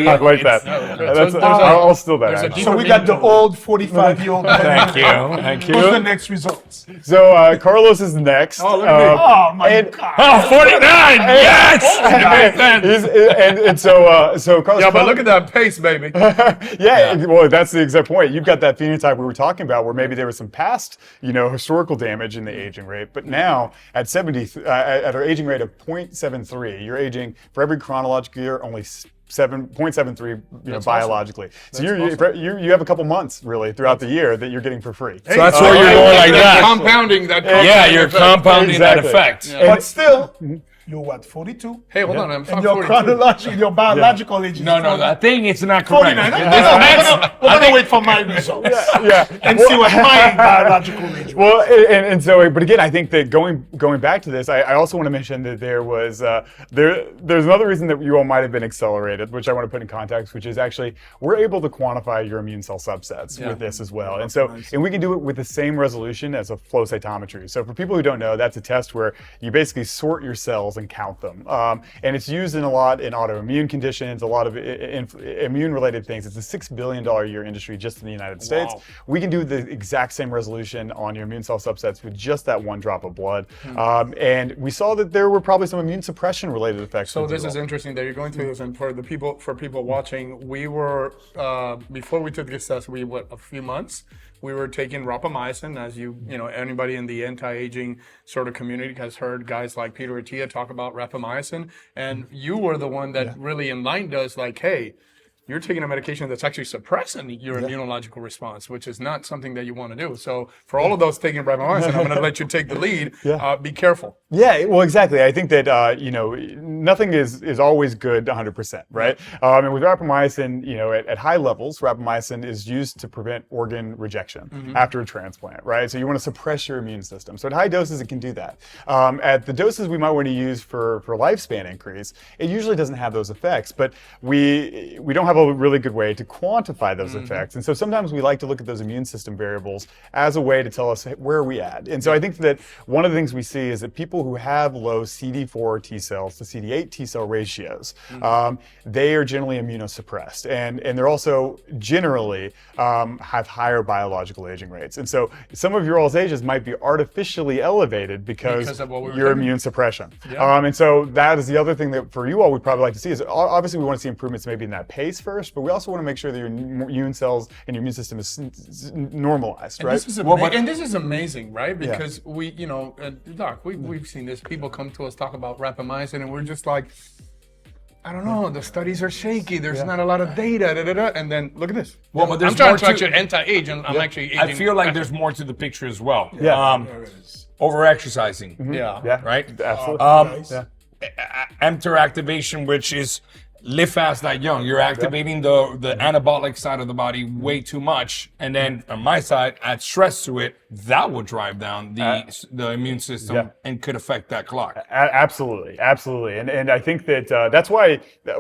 I like that. I'll steal that. actually. So we got the old 45-year-old. Thank you. What's the next results? So Carlos is next. Oh, look at me. Oh, my God. Oh, 49! Yes! So Carlos. Yeah, but look at that pace, baby. Well, that's the exact point. You've got that phenotype we were talking about, where maybe there was some past, historical damage in the aging rate, but now at at our aging rate of 0.73, you're aging for every chronological year only 0.73 biologically. So you have a couple months really throughout the year that you're getting for free. So that's where you're going like that. Compounding that. You're compounding that effect. Yeah. But still, you're what, 42? Hey, hold on, I'm And your biological age is No, that thing is not correct. 49. We're going to wait for my results. And see what my biological age was. Well, and so, but again, I think that going back to this, I also want to mention that there was there's another reason that you all might have been accelerated, which I want to put in context, which is actually we're able to quantify your immune cell subsets with this as well, and we can do it with the same resolution as a flow cytometry. So for people who don't know, that's a test where you basically sort your cells and count them, and it's used in autoimmune conditions, a lot of immune-related things. It's a $6 billion a year industry just in the United States. We can do the exact same resolution on your immune cell subsets with just that one drop of blood. And we saw that there were probably some immune suppression related effects. So this is interesting that you're going through this, and for people watching, we were before we took this test, a few months. We were taking rapamycin, as anybody in the anti-aging sort of community has heard guys like Peter Attia talk about rapamycin, and you were the one that really enlightened us, like, hey, you're taking a medication that's actually suppressing your immunological response, which is not something that you want to do. So for all of those taking rapamycin, I'm going to let you take the lead. Be careful. Yeah, well, exactly. I think that nothing is always good 100%, right? And with rapamycin, at high levels, rapamycin is used to prevent organ rejection after a transplant, right? So you want to suppress your immune system. So at high doses, it can do that. At the doses we might want to use for lifespan increase, it usually doesn't have those effects, but we don't have a really good way to quantify those effects. And so sometimes we like to look at those immune system variables as a way to tell us where are we at. And so I think that one of the things we see is that people who have low CD4 T cells to CD8 T cell ratios, they are generally immunosuppressed. And they're also generally have higher biological aging rates. And so some of your all's ages might be artificially elevated because of your immune suppression. And so that is the other thing that for you all we'd probably like to see is obviously we want to see improvements maybe in that pace first, but we also want to make sure that your immune cells and your immune system is normalized, right? And this is amazing, right? Because we, Doc, we've seen this. People come to us talk about rapamycin, and we're just like, I don't know. The studies are shaky. There's not a lot of data. And then look at this. Well, but there's I'm trying more to actually anti-age, and I'm actually aging. I feel like there's more to the picture as well. Over-exercising. Right? Absolutely. mTOR activation, which is live fast, die young. You're activating the anabolic side of the body way too much, and then on my side, add stress to it. That will drive down the immune system and could affect that clock. Absolutely, and I think that that's why.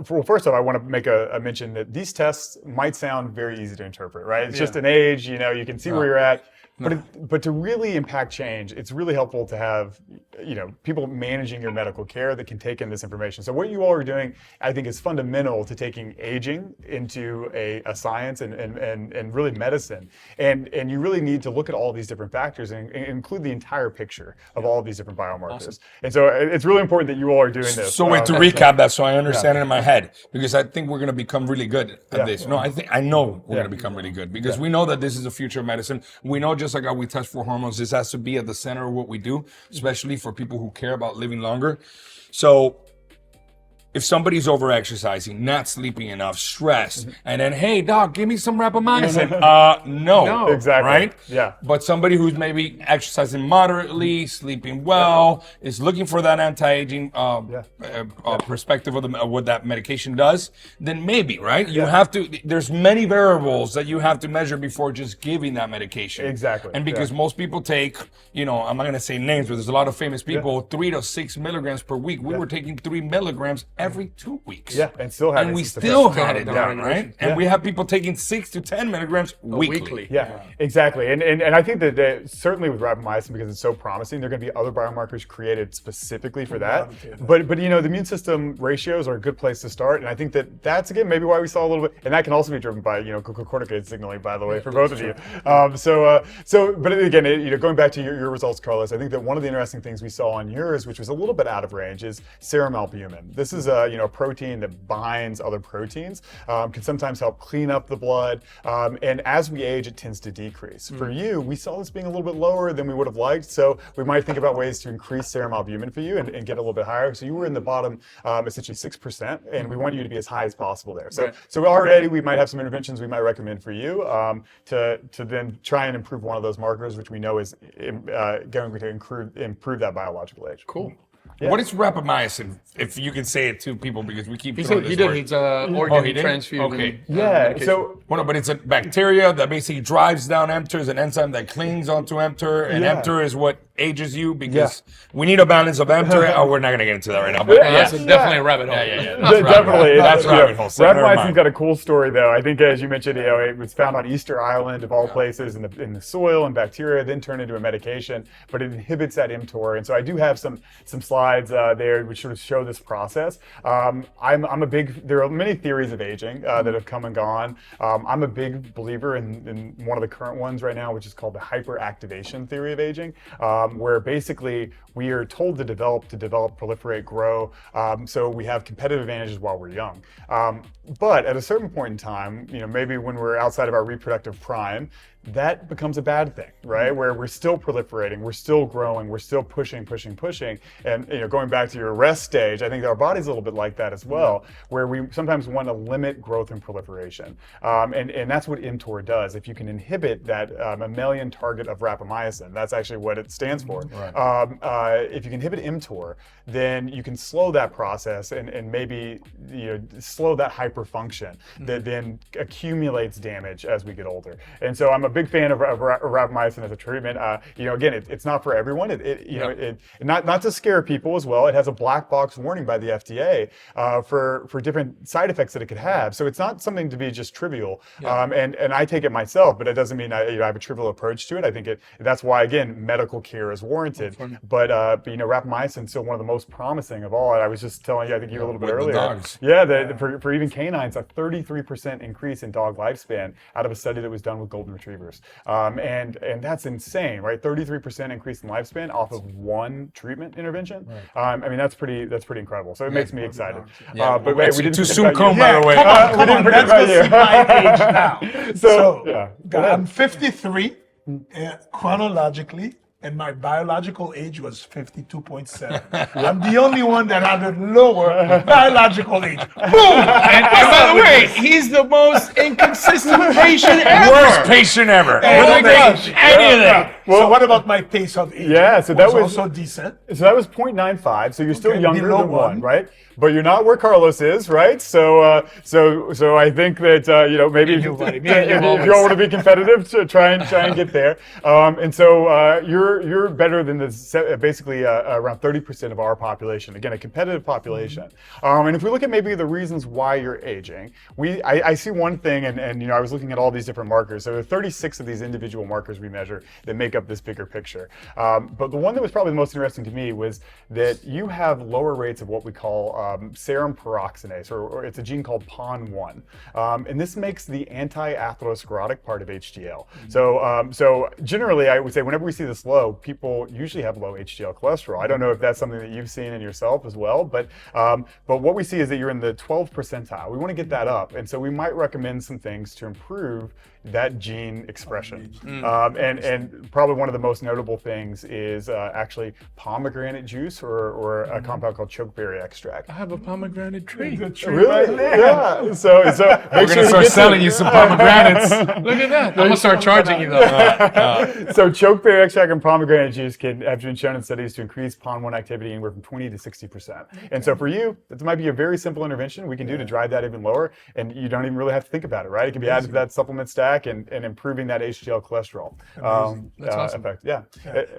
Well, first off, I want to make a mention that these tests might sound very easy to interpret, right? It's just an age. You can see where you're at. But to really impact change, it's really helpful to have people managing your medical care that can take in this information. So what you all are doing, I think, is fundamental to taking aging into a science and really medicine. And you really need to look at all these different factors and include the entire picture of all of these different biomarkers. Awesome. And so it's really important that you all are doing this. So wait, to recap that so I understand it in my head, because I think we're going to become really good at this. No, I know we're going to become really good because we know that this is the future of medicine. We know just like how we test for hormones, this has to be at the center of what we do, especially for people who care about living longer. So if somebody's over-exercising, not sleeping enough, stressed, and then, hey, doc, give me some rapamycin. No. Exactly. Right? Yeah. But somebody who's maybe exercising moderately, sleeping well, is looking for that anti-aging perspective of what that medication does, then maybe, right? You have to, there's many variables that you have to measure before just giving that medication. Exactly. And because most people take, I'm not going to say names, but there's a lot of famous people, 3 to 6 milligrams per week. We were taking 3 milligrams every 2 weeks. Yeah, and still had And we instance still depression. had it down, right? And we have people taking 6 to 10 milligrams weekly. Yeah, exactly. And I think that certainly with rapamycin, because it's so promising, there are going to be other biomarkers created specifically for that. But the immune system ratios are a good place to start. And I think that's again maybe why we saw a little bit, and that can also be driven by glucocorticoid signaling, by the way, for both of you. But again, going back to your results, Carlos, I think that one of the interesting things we saw on yours, which was a little bit out of range, is serum albumin. This is a protein that binds other proteins, can sometimes help clean up the blood, and as we age, it tends to decrease. For you, we saw this being a little bit lower than we would have liked, so we might think about ways to increase serum albumin for you and get a little bit higher. So you were in the bottom, essentially 6%, and we want you to be as high as possible there. So already we might have some interventions we might recommend for you to then try and improve one of those markers, which we know is going to improve that biological age. Cool. Yeah. What is rapamycin? If you can say it to people, because we keep He throwing said he this did. word. It's organ he did? transfusion. Okay. So Well, no, but it's a bacteria that basically drives down mTOR, an enzyme that clings onto mTOR, and mTOR is what ages you, because we need a balance of mTOR. Oh, we're not going to get into that right now. But That's definitely a rabbit hole. Definitely. That's rabbit hole. So never Rapamycin's mind. got a cool story, though. I think, as you mentioned, it was found on Easter Island, of all places, in the soil and bacteria, then turned into a medication, but it inhibits that mTOR. And so I do have some slides there which sort of show this process. There are many theories of aging that have come and gone. I'm a big believer in one of the current ones right now, which is called the hyperactivation theory of aging, where basically we are told to develop, proliferate, grow, so we have competitive advantages while we're young. But at a certain point in time, maybe when we're outside of our reproductive prime, that becomes a bad thing, right? Where we're still proliferating, we're still growing, we're still pushing. And going back to your rest stage, I think our body's a little bit like that as well, where we sometimes want to limit growth and proliferation. And that's what mTOR does. If you can inhibit that mammalian target of rapamycin, that's actually what it stands for. If you can inhibit mTOR, then you can slow that process and maybe slow that hyperfunction that then accumulates damage as we get older. And so I'm a big fan of rapamycin as a treatment. Again, it's not for everyone. Not to scare people as well. It has a black box warning by the FDA for different side effects that it could have. So it's not something to be just trivial. And I take it myself, but it doesn't mean I have a trivial approach to it. I think that's why, again, medical care is warranted. But rapamycin is still one of the most promising of all. I was just telling you, I think you a little bit earlier. The dogs. For even canines, a 33% increase in dog lifespan out of a study that was done with golden retrievers. And that's insane, right? 33% increase in lifespan off of one treatment intervention. That's pretty incredible. So it makes me excited. But wait, we didn't too forget soon about come, you. by the way. We didn't forget Let's about go you. see my age now. So I'm 53 chronologically, and my biological age was 52.7. I'm the only one that had a lower biological age. Boom! And by the way, he's the most inconsistent patient ever. Worst patient ever. Oh my gosh. Anything. So what about my pace of age? Yeah, so that was also decent. So that was 0.95. So you're still Okay, younger below than one, one. right? But you're not where Carlos is, right? So I think that maybe if you all want to be competitive, to try and get there. And so you're better than basically around 30% of our population. Again, a competitive population. And if we look at maybe the reasons why you're aging, I see one thing, and I was looking at all these different markers. So there are 36 of these individual markers we measure that make up this bigger picture. But the one that was probably the most interesting to me was that you have lower rates of what we call serum peroxidase, or it's a gene called PON1. And this makes the anti-atherosclerotic part of HDL. So generally, I would say whenever we see this low, people usually have low HDL cholesterol. I don't know if that's something that you've seen in yourself as well, but what we see is that you're in the 12th percentile. We want to get that up, and so we might recommend some things to improve that gene expression. And probably one of the most notable things is actually pomegranate juice or a compound called chokeberry extract. I have a pomegranate tree. Really? Yeah. So We're going to start selling you some pomegranates. Look at that. I'm gonna start charging you though. So chokeberry extract and pomegranate juice have been shown in studies to increase PON1 activity anywhere from 20 to 60%. And so for you, it might be a very simple intervention we can do to drive that even lower, and you don't even really have to think about it, right? It can be added to that supplement stack and improving that HDL cholesterol That's awesome. effect. Yeah.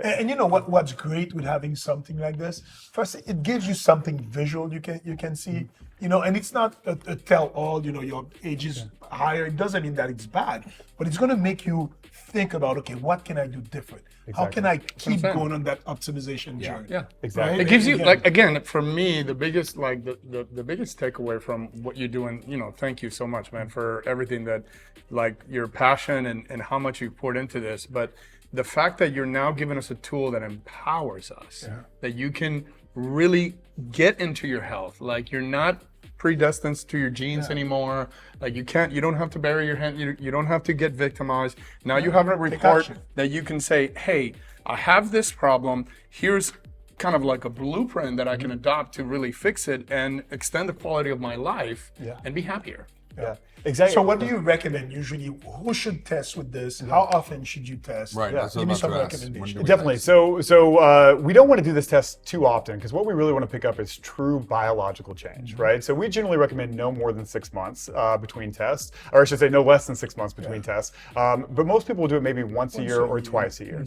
And you know what's great with having something like this? First, it gives you something visual you can see. and it's not a tell-all, your age is higher. It doesn't mean that it's bad, but it's going to make you think about, okay, what can I do different? How can I keep going on that optimization journey? Yeah, Exactly. Right? it gives you Again. like, again, for me, the biggest the biggest takeaway from what you're doing, thank you so much, man, for everything that, like, your passion and how much you poured into this. But the fact that you're now giving us a tool that empowers us, that you can really get into your health, like you're not predestined to your genes anymore. Like you don't have to bury your hand. You don't have to get victimized. Now you have a report that you can say, hey, I have this problem. Here's kind of like a blueprint that I can adopt to really fix it and extend the quality of my life and be happier. Yeah, exactly. So what do you recommend usually? Who should test with this? How often should you test? Right. That's what Give me I was some about to ask. recommendations. When do we Definitely. test? So we don't want to do this test too often because what we really want to pick up is true biological change, right? So we generally recommend no more than 6 months between tests, or I should say no less than 6 months between tests. But most people do it maybe once a year or twice a year.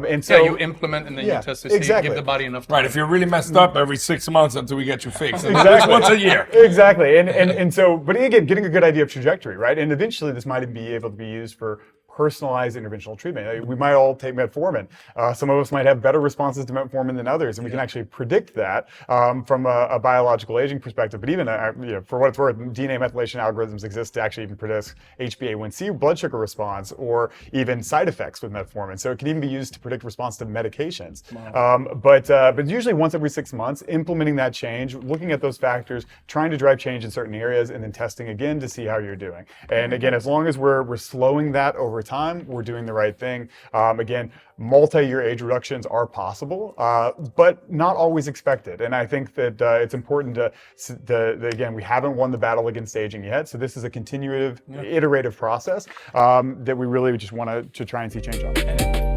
And so you implement and then you test to see, give the body enough time. Right. If you're really messed up, every 6 months until we get you fixed. And Exactly. it's once a year. Exactly. And so, but again, getting a good idea of trajectory, right? And eventually this might be able to be used for personalized interventional treatment. We might all take metformin. Some of us might have better responses to metformin than others, and we can actually predict that from a biological aging perspective. But even for what it's worth, DNA methylation algorithms exist to actually even predict HbA1c blood sugar response or even side effects with metformin. So it can even be used to predict response to medications. But usually once every 6 months, implementing that change, looking at those factors, trying to drive change in certain areas, and then testing again to see how you're doing. And again, as long as we're slowing that over time, we're doing the right thing. Again, multi-year age reductions are possible, but not always expected. And I think that it's important again, we haven't won the battle against aging yet. So this is a continuative, iterative process that we really just want to try and see change on.